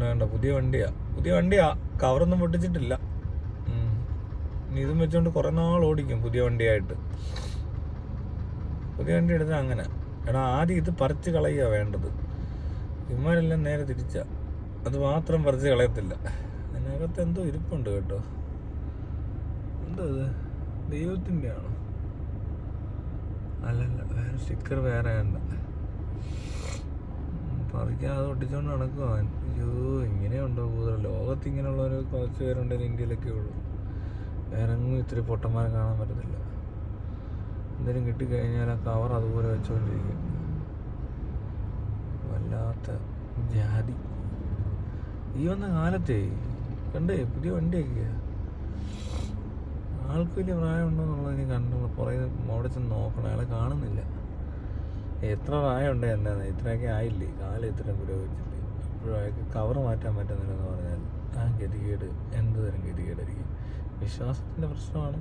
വേണ്ട, പുതിയ വണ്ടിയാ, കവറൊന്നും പൊട്ടിച്ചിട്ടില്ല. ഇനി ഇതും വെച്ചോണ്ട് കുറെ നാൾ ഓടിക്കും പുതിയ വണ്ടിയായിട്ട്. പുതിയ വണ്ടി എടുത്താൽ അങ്ങനെ. എടാ, ആദ്യം ഇത് പറിച്ച് കളയുക വേണ്ടത്. ഇമാരെല്ലാം നേരെ തിരിച്ചാ, അത് മാത്രം പറിച്ച് കളയത്തില്ല. അതിനകത്ത് എന്തോ ഇരിപ്പുണ്ട് കേട്ടോ. എന്തോ ഇത് ദൈവത്തിൻ്റെ ആണോ? അല്ലല്ല, വേറെ സ്റ്റിക്കർ വേറെ ഉണ്ട്. പറിക്കാതെ ഒട്ടിച്ചോണ്ട് നടക്കുമോ അവൻ? അയ്യോ, ഇങ്ങനെയുണ്ടോ കൂടുതൽ? ലോകത്ത് ഇങ്ങനെയുള്ളവർ കുറച്ച് പേരുണ്ടെങ്കിൽ ഇന്ത്യയിലൊക്കെ ഉള്ളൂ. വേറെ എങ്ങും ഇത്തിരി പൊട്ടന്മാരെ കാണാൻ പറ്റത്തില്ല. എന്തെങ്കിലും കിട്ടിക്കഴിഞ്ഞാൽ ആ കവർ അതുപോലെ വെച്ചോണ്ടിരിക്കും. വല്ലാത്ത ജാതി. ഈ വന്ന കാലത്തേ കണ്ടേ പുതിയ വണ്ടിയൊക്കെയാ. ആൾക്ക് വലിയ പ്രായമുണ്ടോ എന്നുള്ളത് ഇനി കണ്ടുള്ള പുറകെ അവിടെ ചെന്ന് നോക്കണം. അയാളെ കാണുന്നില്ല. എത്ര പ്രായമുണ്ട് എന്നാന്ന്, ഇത്രയൊക്കെ ആയില്ലേ, കാലം ഇത്ര പുരോഗമിച്ചില്ലേ. അപ്പോഴും അയാൾക്ക് കവർ മാറ്റാൻ പറ്റുന്നില്ലെന്ന് പറഞ്ഞാൽ ആ ഗതികേട് എന്ത് തരം ഗതികേടായിരിക്കും? വിശ്വാസത്തിൻ്റെ പ്രശ്നമാണ്.